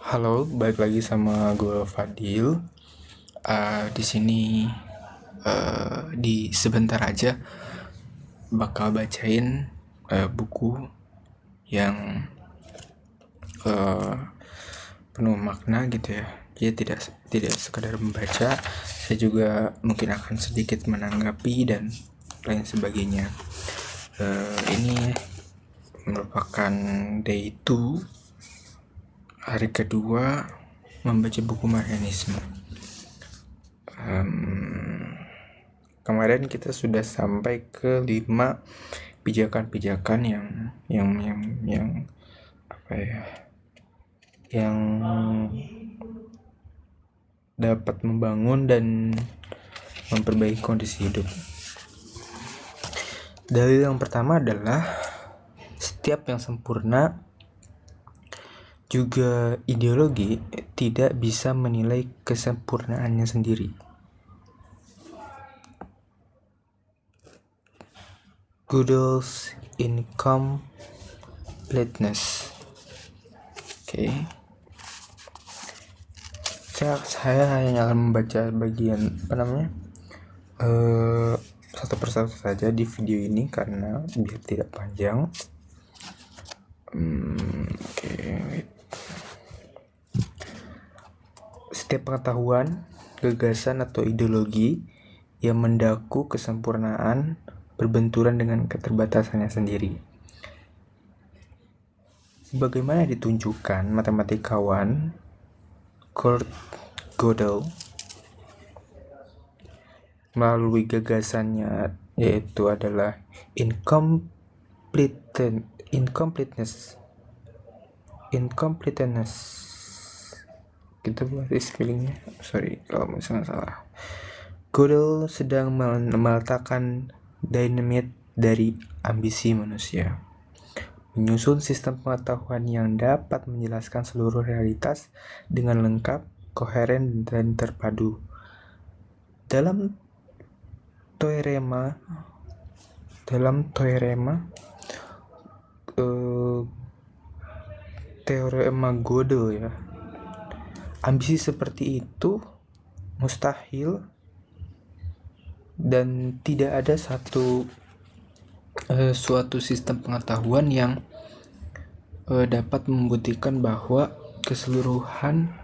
Halo, balik lagi sama gue Fadil. Di sini di sebentar aja bakal bacain buku yang uh, penuh makna gitu ya. Jadi tidak sekedar membaca, saya juga mungkin akan sedikit menanggapi dan lain sebagainya. Ini merupakan day 2, hari kedua membaca buku Marxisme. Kemarin kita sudah sampai ke 5 pijakan-pijakan yang apa ya, yang dapat membangun dan memperbaiki kondisi hidup. Dalil yang pertama adalah setiap yang sempurna juga ideologi tidak bisa menilai kesempurnaannya sendiri. Gödel's incompleteness. Oke. Saya hanya akan membaca bagian satu persatu saja di video ini karena biar tidak panjang. Setiap pengetahuan, gagasan atau ideologi yang mendaku kesempurnaan berbenturan dengan keterbatasannya sendiri. Sebagaimana ditunjukkan matematikawan Kurt Gödel melalui gagasannya, yaitu adalah incompleteness. Gitu berarti spellingnya, sorry kalau misalnya salah. Gödel sedang meletakkan dinamit dari ambisi manusia, menyusun sistem pengetahuan yang dapat menjelaskan seluruh realitas dengan lengkap, koheren, dan terpadu. Dalam teorema Gödel ya, ambisi seperti itu mustahil dan tidak ada suatu sistem pengetahuan yang dapat membuktikan bahwa keseluruhan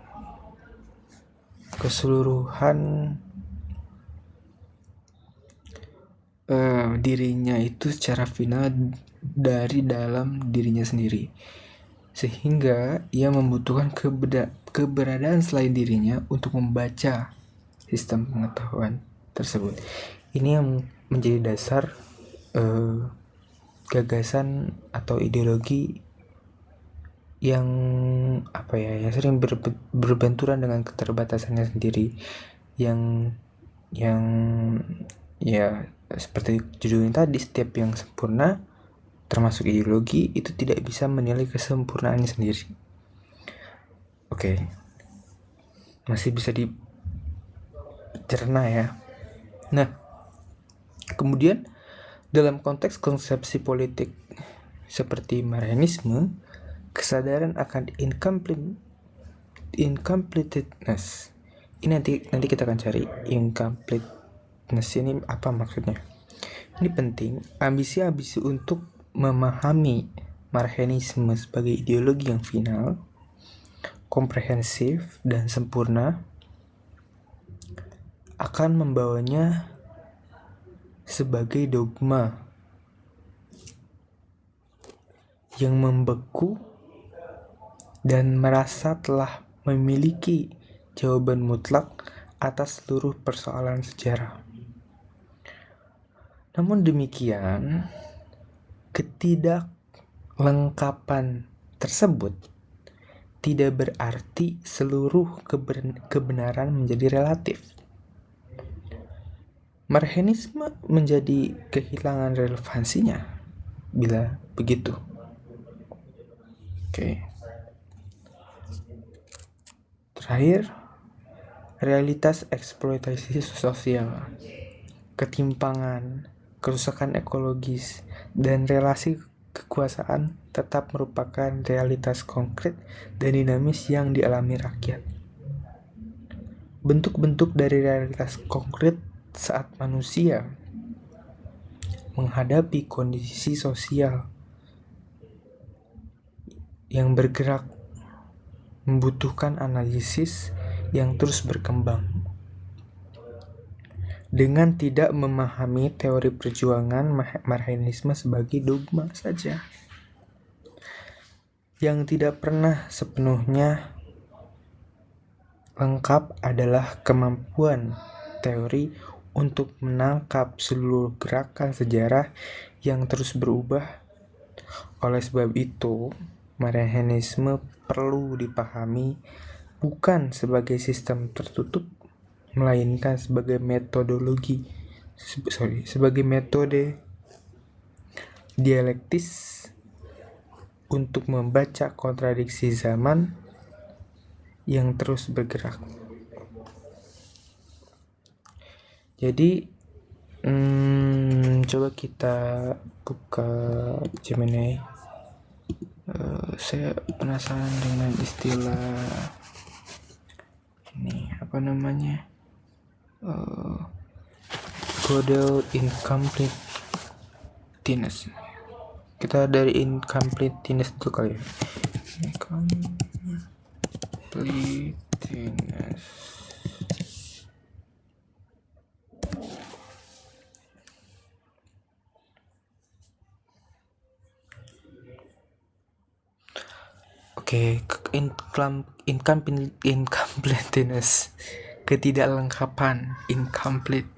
dirinya itu secara final dari dalam dirinya sendiri, sehingga ia membutuhkan keberadaan selain dirinya untuk membaca sistem pengetahuan tersebut. Ini yang menjadi dasar gagasan atau ideologi yang yang sering berbenturan dengan keterbatasannya sendiri, yang ya seperti judulnya tadi, setiap yang sempurna termasuk ideologi itu tidak bisa menilai kesempurnaannya sendiri. Oke. Masih bisa dicerna ya. Nah, kemudian dalam konteks konsepsi politik seperti Marxisme, kesadaran akan incompleteness ini nanti kita akan cari incompleteness ini apa maksudnya. Ini penting. Ambisi untuk memahami Marxisme sebagai ideologi yang final, komprehensif, dan sempurna akan membawanya sebagai dogma yang membeku dan merasa telah memiliki jawaban mutlak atas seluruh persoalan sejarah. Namun demikian, ketidaklengkapan tersebut tidak berarti seluruh kebenaran menjadi relatif. Marxisme menjadi kehilangan relevansinya bila begitu. Oke. Terakhir, realitas eksploitasi sosial, ketimpangan, kerusakan ekologis, dan relasi kekuasaan tetap merupakan realitas konkret dan dinamis yang dialami rakyat. Bentuk-bentuk dari realitas konkret saat manusia menghadapi kondisi sosial yang bergerak membutuhkan analisis yang terus berkembang. Dengan tidak memahami teori perjuangan Marxisme sebagai dogma saja, yang tidak pernah sepenuhnya lengkap adalah kemampuan teori untuk menangkap seluruh gerakan sejarah yang terus berubah. Oleh sebab itu, Marxisme perlu dipahami bukan sebagai sistem tertutup, melainkan sebagai sebagai metode dialektis untuk membaca kontradiksi zaman yang terus bergerak. Jadi coba kita buka Gemini. Saya penasaran dengan istilah ini, apa namanya, Gödel incompleteness. Kita dari incompleteness itu kali ya. Incompleteness. Oke, incompleteness, ketidaklengkapan, incomplete,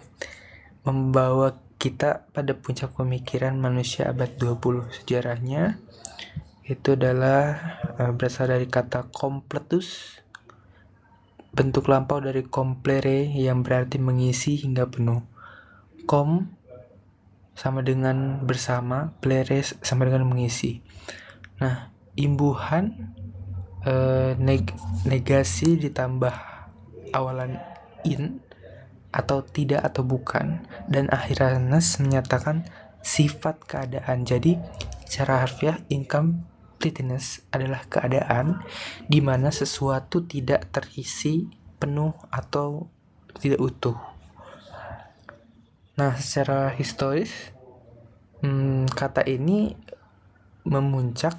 membawa kita pada puncak pemikiran manusia abad 20. Sejarahnya itu adalah berasal dari kata completus, bentuk lampau dari complere yang berarti mengisi hingga penuh. Com sama dengan bersama, plere sama dengan mengisi. Nah, imbuhan negasi ditambah awalan in atau tidak atau bukan, dan akhirnas menyatakan sifat keadaan. Jadi secara harfiah incompleteness adalah keadaan di mana sesuatu tidak terisi penuh atau tidak utuh. Nah, secara historis kata ini memuncak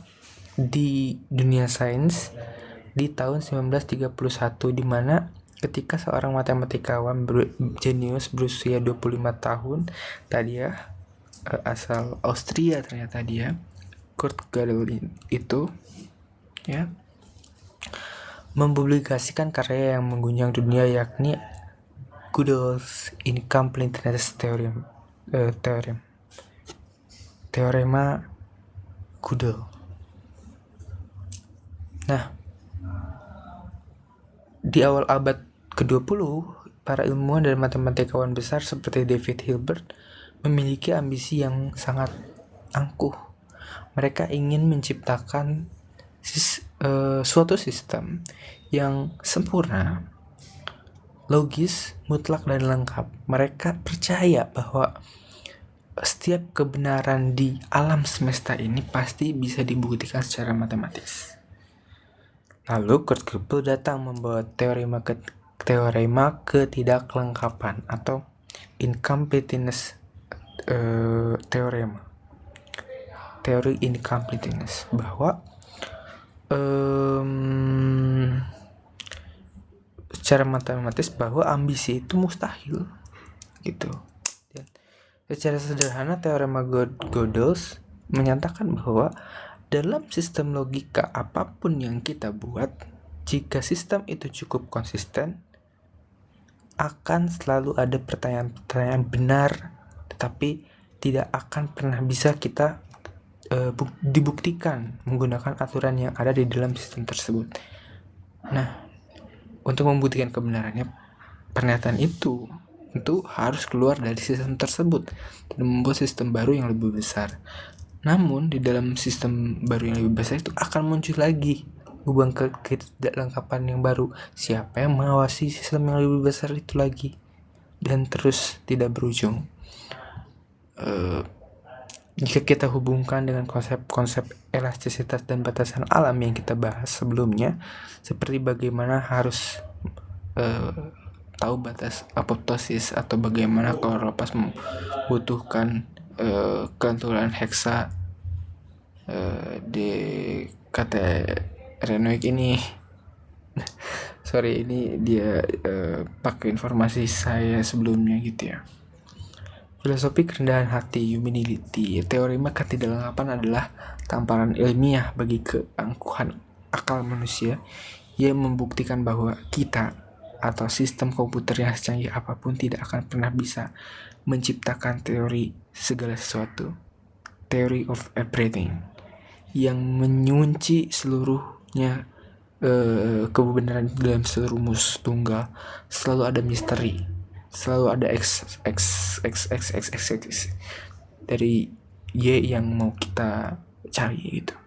di dunia sains di tahun 1931, di mana ketika seorang matematikawan jenius berusia 25 tahun tadi ya, asal Austria ternyata dia, Kurt Gödel itu ya, mempublikasikan karya yang mengguncang dunia, yakni Gödel's incompleteness teorema Gödel. Nah, di awal abad ke-20, para ilmuwan dan matematikawan besar seperti David Hilbert memiliki ambisi yang sangat angkuh. Mereka ingin menciptakan suatu sistem yang sempurna, logis, mutlak, dan lengkap. Mereka percaya bahwa setiap kebenaran di alam semesta ini pasti bisa dibuktikan secara matematis. Lalu Kurt Gödel datang membawa teorema ketidaklengkapan atau incompleteness teorema. Teori incompleteness, bahwa secara matematis bahwa ambisi itu mustahil gitu. Dan secara sederhana teorema Gödel menyatakan bahwa dalam sistem logika apapun yang kita buat, jika sistem itu cukup konsisten, akan selalu ada pertanyaan-pertanyaan benar, tetapi tidak akan pernah bisa kita dibuktikan menggunakan aturan yang ada di dalam sistem tersebut. Nah, untuk membuktikan kebenarannya pernyataan itu tentu harus keluar dari sistem tersebut dan membuat sistem baru yang lebih besar. Namun di dalam sistem baru yang lebih besar itu akan muncul lagi lubang ketidaklengkapan yang baru. Siapa yang mengawasi sistem yang lebih besar itu lagi? Dan terus tidak berujung. Jika kita hubungkan dengan konsep-konsep elastisitas dan batasan alam yang kita bahas sebelumnya, seperti bagaimana harus tahu batas apoptosis, atau bagaimana kloroplast membutuhkan kelenturan heksa di katerenoid ini. Sorry, ini dia pakai informasi saya sebelumnya gitu ya. Filosofi kerendahan hati, humility, teorema ketidaklengkapan adalah tamparan ilmiah bagi keangkuhan akal manusia yang membuktikan bahwa kita atau sistem komputer yang secanggih apapun tidak akan pernah bisa menciptakan teori segala sesuatu, theory of everything, yang mengunci seluruhnya kebenaran dalam serumus tunggal. Selalu ada misteri, selalu ada x dari y yang mau kita cari gitu.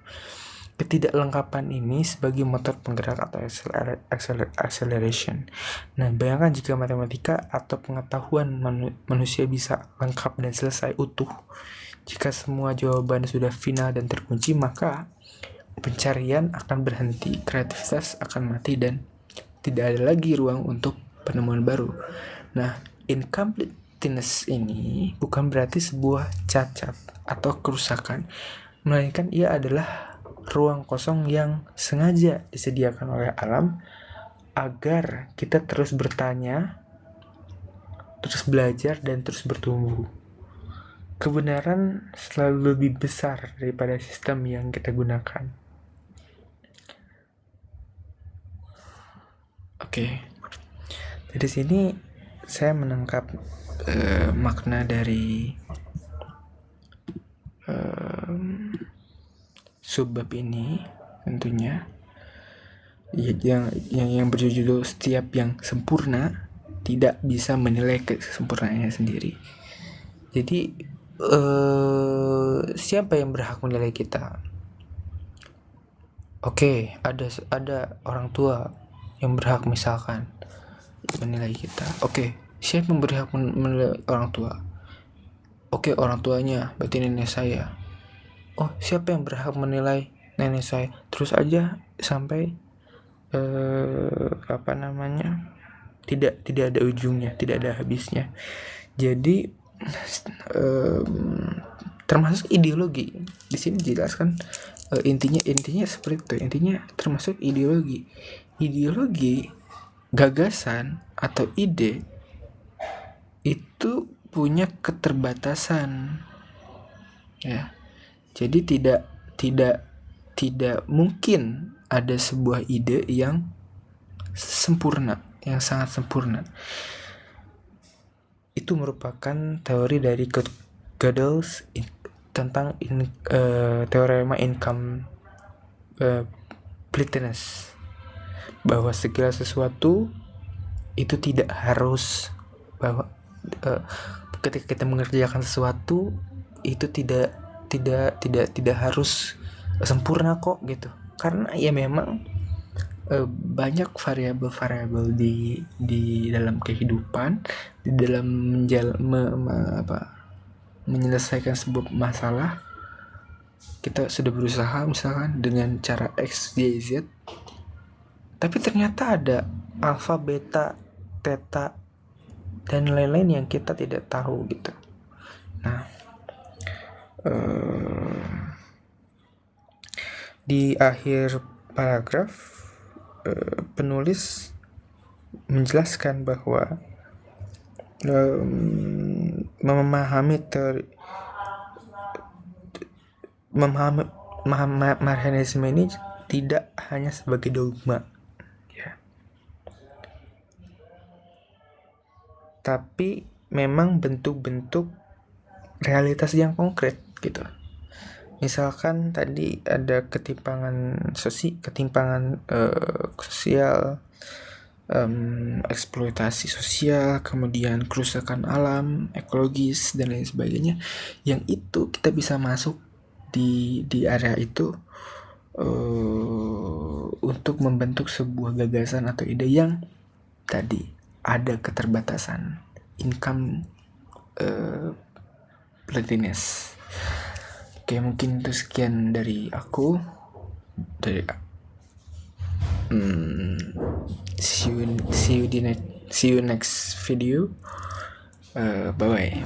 Ketidaklengkapan ini sebagai motor penggerak atau acceleration. Nah, bayangkan jika matematika atau pengetahuan manusia bisa lengkap dan selesai utuh. Jika semua jawaban sudah final dan terkunci, maka pencarian akan berhenti, kreativitas akan mati, dan tidak ada lagi ruang untuk penemuan baru. Nah, incompleteness ini bukan berarti sebuah cacat atau kerusakan, melainkan ia adalah ruang kosong yang sengaja disediakan oleh alam agar kita terus bertanya, terus belajar, dan terus bertumbuh. Kebenaran selalu lebih besar daripada sistem yang kita gunakan. Oke. Dari sini saya menangkap makna dari subbab ini tentunya yang berjudul setiap yang sempurna tidak bisa menilai kesempurnaannya sendiri. Jadi siapa yang berhak menilai kita? Oke, ada orang tua yang berhak misalkan menilai kita. Oke, siapa yang berhak menilai orang tua? Oke, orang tuanya, berarti nenek saya. Oh, siapa yang berhak menilai nenek saya? Terus aja sampai tidak ada ujungnya, tidak ada habisnya. Jadi termasuk ideologi di sini dijelaskan, intinya seperti itu. Intinya termasuk ideologi, gagasan atau ide itu punya keterbatasan, ya. Jadi tidak mungkin ada sebuah ide yang sempurna, yang sangat sempurna. Itu merupakan teori dari Gödel tentang teorema incompleteness, bahwa segala sesuatu itu tidak harus, bahwa ketika kita mengerjakan sesuatu itu tidak harus sempurna kok gitu, karena ya memang banyak variabel di dalam kehidupan, di dalam menyelesaikan sebuah masalah. Kita sudah berusaha misalkan dengan cara X, Y, Z, tapi ternyata ada alfa, beta, theta, dan lain-lain yang kita tidak tahu gitu. Nah, di akhir paragraf penulis menjelaskan bahwa memahami Marxisme ini tidak hanya sebagai dogma, ya, tapi memang bentuk-bentuk realitas yang konkret gitu. Misalkan tadi ada ketimpangan sosial, eksploitasi sosial, kemudian kerusakan alam, ekologis, dan lain sebagainya, yang itu kita bisa masuk di area itu untuk membentuk sebuah gagasan atau ide yang tadi ada keterbatasan, income, plateliness. Oke, mungkin itu sekian dari aku. See you next video. Bye bye.